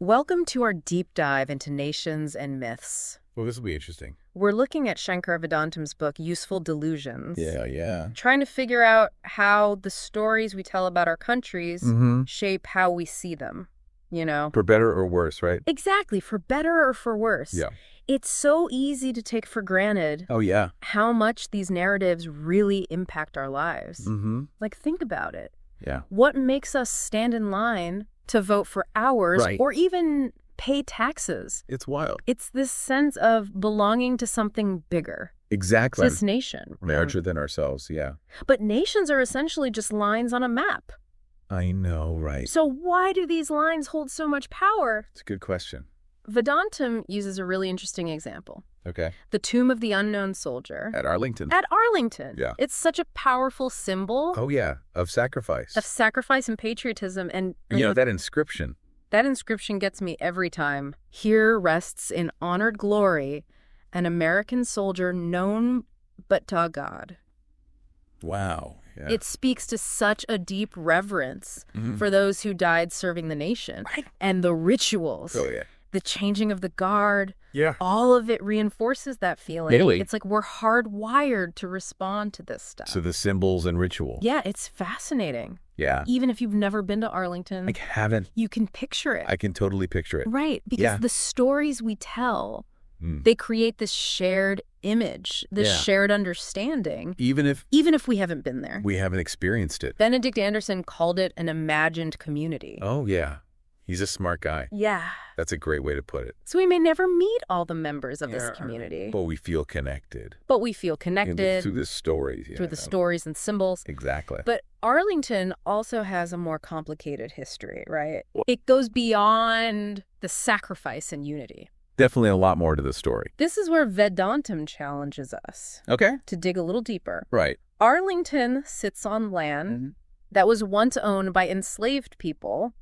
Welcome to our deep dive into nations and myths. Well, this will be interesting. We're looking at Shankar Vedantam's book, Useful Delusions. Yeah. Trying to figure out how the stories we tell about our countries shape how we see them, you know? For better or worse, right? Exactly, for better or for worse. Yeah. It's so easy to take for granted Oh, yeah. how much these narratives really impact our lives. Like, think about it. Yeah. What makes us stand in line to vote for hours Right. or even pay taxes? It's wild. It's this sense of belonging to something bigger. Exactly. This nation. Larger than ourselves, yeah. But nations are essentially just lines on a map. I know, right. So why do these lines hold so much power? It's a good question. Vedantam uses a really interesting example. Okay. The tomb of the unknown soldier. At Arlington. At Arlington. Yeah. It's such a powerful symbol Oh, yeah. Of sacrifice. of sacrifice and patriotism. And You know, that inscription. that inscription gets me every time. Here rests in honored glory an American soldier known but to God. Wow. Yeah. It speaks to such a deep reverence for those who died serving the nation. Right. And the rituals, Oh, yeah. the changing of the guard, Yeah. all of it reinforces that feeling. Really? It's like we're hardwired to respond to this stuff. So the symbols and ritual. Yeah, it's fascinating. Yeah. Even if you've never been to Arlington, I haven't. you can picture it. I can totally picture it. Right, because Yeah. the stories we tell, Mm. they create this shared image, this Yeah. shared understanding, Even if even if we haven't been there. we haven't experienced it. Benedict Anderson called it an imagined community. Oh, yeah. He's a smart guy. Yeah. That's a great way to put it. So we may never meet all the members of this Yeah. community, But we feel connected. but we feel connected Through the stories. through the stories and symbols. Exactly. But Arlington also has a more complicated history, right? It goes beyond the sacrifice and unity. Definitely a lot more to the story. This is where Vedantam challenges us Okay. to dig a little deeper. Right. Arlington sits on land that was once owned by enslaved people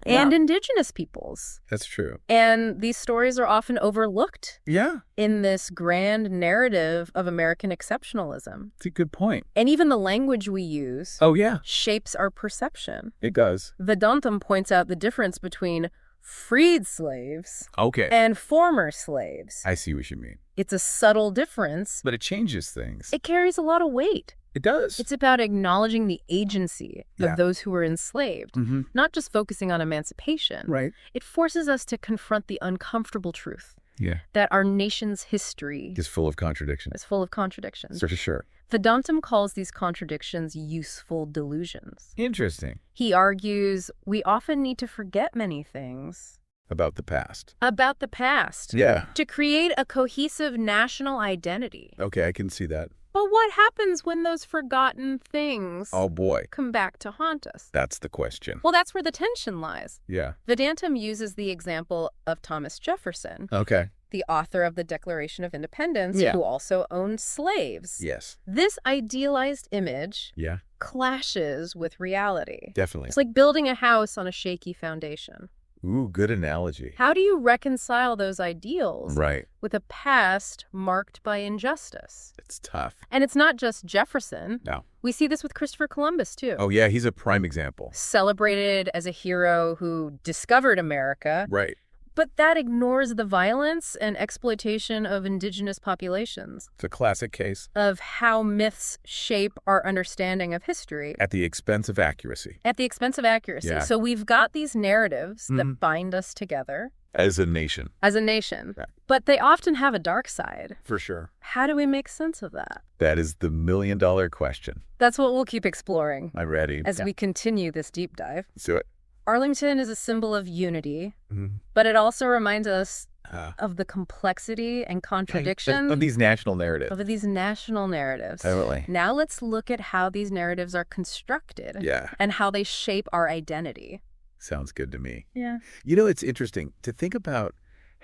and Wow. indigenous peoples. That's true. And these stories are often overlooked Yeah. in this grand narrative of American exceptionalism. It's a good point. And even the language we use Oh, yeah. shapes our perception. It does. Vedantam points out the difference between freed slaves Okay. and former slaves. I see what you mean. It's a subtle difference. But it changes things. It carries a lot of weight. It does. It's about acknowledging the agency Yeah. of those who were enslaved, not just focusing on emancipation. Right. It forces us to confront the uncomfortable truth Yeah. that our nation's history It's full of contradictions. is full of contradictions. For sure. Vedantam calls these contradictions useful delusions. Interesting. He argues we often need to forget many things About the past. about the past Yeah. to create a cohesive national identity. Okay, I can see that. But what happens when those forgotten things Oh, boy. come back to haunt us? That's the question. Well, that's where the tension lies. Yeah. Vedantam uses the example of Thomas Jefferson, Okay. the author of the Declaration of Independence, Yeah. who also owned slaves. Yes. This idealized image Yeah. clashes with reality. Definitely. It's like building a house on a shaky foundation. Ooh, good analogy. How do you reconcile those ideals Right. with a past marked by injustice? It's tough. And it's not just Jefferson. No. We see this with Christopher Columbus, too. Oh, yeah, he's a prime example. Celebrated as a hero who discovered America, Right. but that ignores the violence and exploitation of indigenous populations, It's a classic case. of how myths shape our understanding of history At the expense of accuracy. at the expense of accuracy. Yeah. So we've got these narratives that bind us together As a nation. as a nation, Right. but they often have a dark side. For sure. How do we make sense of that? That is the million-dollar question. That's what we'll keep exploring I'm ready. as we continue this deep dive. Let's do it. Arlington is a symbol of unity, Mhm. but it also reminds us Ah. of the complexity and contradiction Of these national narratives. of these national narratives. Totally. Now let's look at how these narratives are constructed Yeah. and how they shape our identity. Sounds good to me. Yeah. You know, it's interesting to think about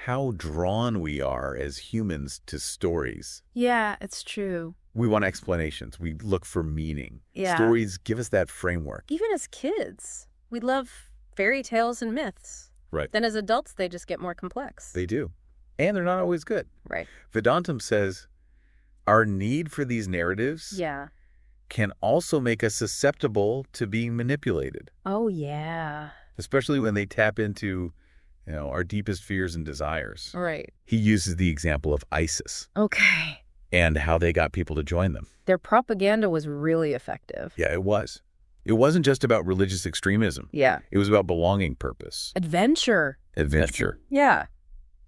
how drawn we are as humans to stories. Yeah, it's true. We want explanations. We look for meaning. Yeah. Stories give us that framework. Even as kids, we love fairy tales and myths. Right. Then as adults, they just get more complex. They do. And they're not always good. Right. Vedantam says our need for these narratives Yeah. can also make us susceptible to being manipulated, Oh, yeah. especially when they tap into our deepest fears and desires. Right. He uses the example of ISIS Okay. and how they got people to join them. Their propaganda was really effective. Yeah, it was. It wasn't just about religious extremism. Yeah. It was about belonging purpose. Adventure. Adventure. Yeah.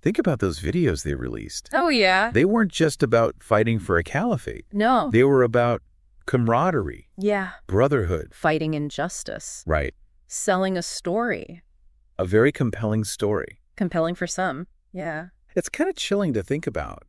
Think about those videos they released. Oh, yeah. They weren't just about fighting for a caliphate. No. They were about camaraderie, Yeah. brotherhood. Fighting injustice. Right. Selling a story. A very compelling story. Compelling for some. Yeah. It's kind of chilling to think about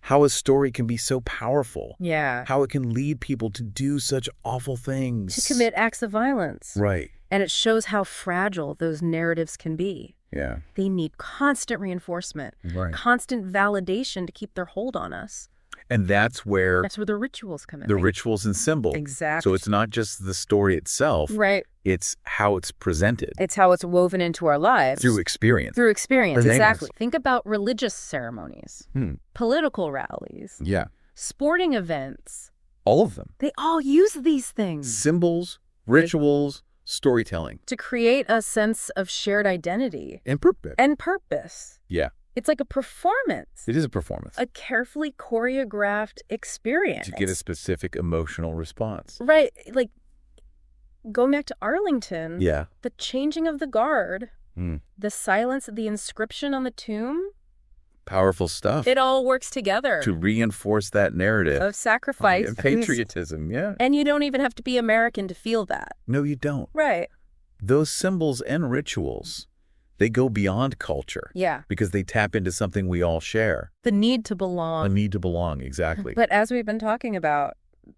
how a story can be so powerful. Yeah. How it can lead people to do such awful things. To commit acts of violence. Right. And it shows how fragile those narratives can be. Yeah. They need constant reinforcement, Right. constant validation to keep their hold on us. And that's where the rituals come in. the rituals and symbol. Exactly. So it's not just the story itself. Right. It's how it's presented. It's how it's woven into our lives. Through experience. Through experience, Things. exactly. Think about religious ceremonies, political rallies, Yeah. sporting events. All of them. They all use these things Symbols, rituals, storytelling. to create a sense of shared identity And purpose. and purpose. Yeah. It's like a performance, It is a performance. a carefully choreographed experience. To get a specific emotional response. Right, like going back to Arlington, Yeah. the changing of the guard, Mm. the silence, the inscription on the tomb, Powerful stuff. it all works together. To reinforce that narrative. Of sacrifice. And patriotism, yeah. And you don't even have to be American to feel that. No, you don't. Right. Those symbols and rituals, they go beyond culture. Yeah. Because they tap into something we all share. The need to A belong. need to belong, exactly. But as we've been talking about,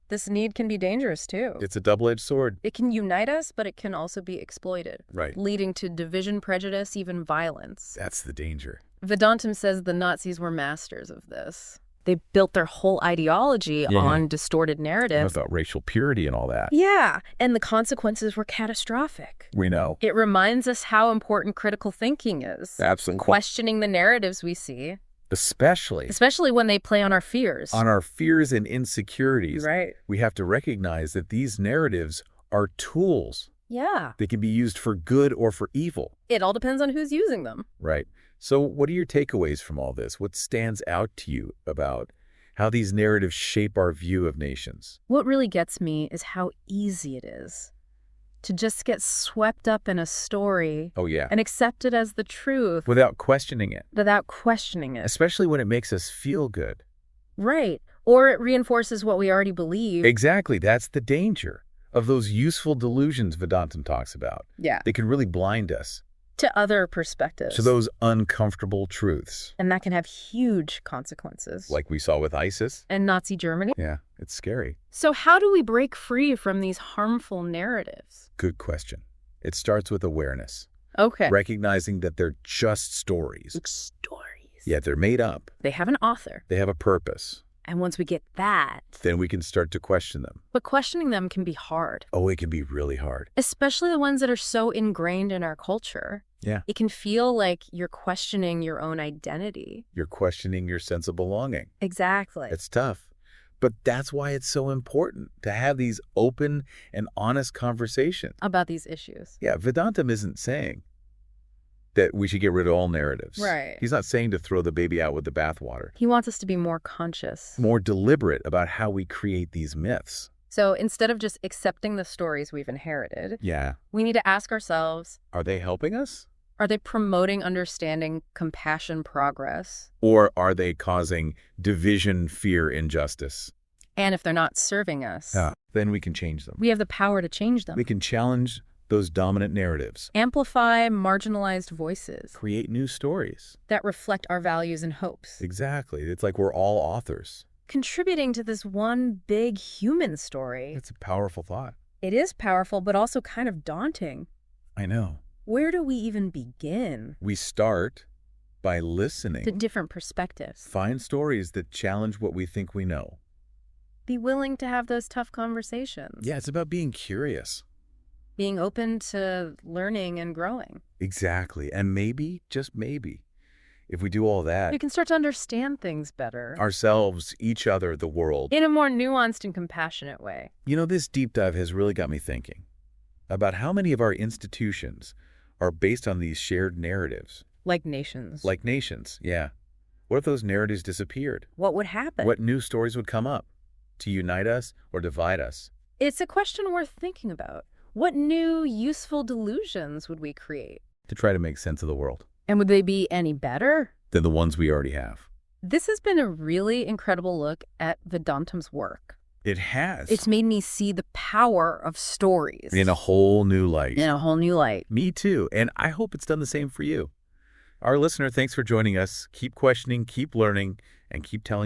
this need can be dangerous too. It's a double-edged sword. It can unite us, but it can also be exploited, Right. leading to division, prejudice, even violence. That's the danger. Vedantam says the Nazis were masters of this. They built their whole ideology on distorted narratives. About racial purity and all that. Yeah, and the consequences were catastrophic. We know. It reminds us how important critical thinking is. Absolutely. Questioning the narratives we see, Especially when they play on our fears. on our fears and insecurities. Right. We have to recognize that these narratives are tools. Yeah. They can be used for good or for evil. It all depends on who's using them. Right. So what are your takeaways from all this? What stands out to you about how these narratives shape our view of nations? What really gets me is how easy it is to just get swept up in a story Oh, yeah. and accept it as the truth Without questioning it. without questioning it. Especially when it makes us feel good. Right. Or it reinforces what we already believe. Exactly. That's the danger of those useful delusions Vedantam talks about. Yeah. They can really blind us To other perspectives. to those uncomfortable truths. And that can have huge consequences. Like we saw with ISIS. And Nazi Germany. Yeah, it's scary. So how do we break free from these harmful narratives? Good question. It starts with awareness. Okay. Recognizing that they're just stories. Stories. Yeah, they're made up. They have an author. They have a purpose. And once we get that, Then we can start to question them. but questioning them can be hard, Oh, it can be really hard. especially the ones that are so ingrained in our culture. Yeah. It can feel like you're questioning your own identity. You're questioning your sense of belonging. Exactly. It's tough. But that's why it's so important to have these open and honest conversations. About these issues. Yeah, Vedantam isn't saying that we should get rid of all narratives. Right. He's not saying to throw the baby out with the bathwater. He wants us to be more conscious. More deliberate about how we create these myths. So instead of just accepting the stories we've inherited, Yeah. we need to ask ourselves, Are they helping us? are they promoting understanding, compassion, progress? Or are they causing division, fear, injustice? And if they're not serving us, Then we can change them. we have the power to change them. We can challenge those dominant narratives. Amplify marginalized voices Create new stories. that reflect our values and hopes. Exactly. It's like we're all authors. Contributing to this one big human story. It's a powerful thought. It is powerful, but also kind of daunting. I know. Where do we even begin? We start by listening. To different perspectives. Find stories that challenge what we think we know. Be willing to have those tough conversations. Yeah, it's about being curious. Being open to learning and growing. Exactly. And maybe, just maybe, if we do all that, You can start to understand things better. ourselves, each other, the world. In a more nuanced and compassionate way. You know, this deep dive has really got me thinking about how many of our institutions are based on these shared narratives. Like nations. Like nations, yeah. What if those narratives disappeared? What would happen? What new stories would come up to unite us or divide us? It's a question worth thinking about. What new useful delusions would we create? To try to make sense of the world. And would they be any better Than the ones we already have. This has been a really incredible look at Vedantam's work. It has. It's made me see the power of stories. In a whole new light. In a whole new light. Me too, and I hope it's done the same for you. Our listener, thanks for joining us. Keep questioning, keep learning, and keep telling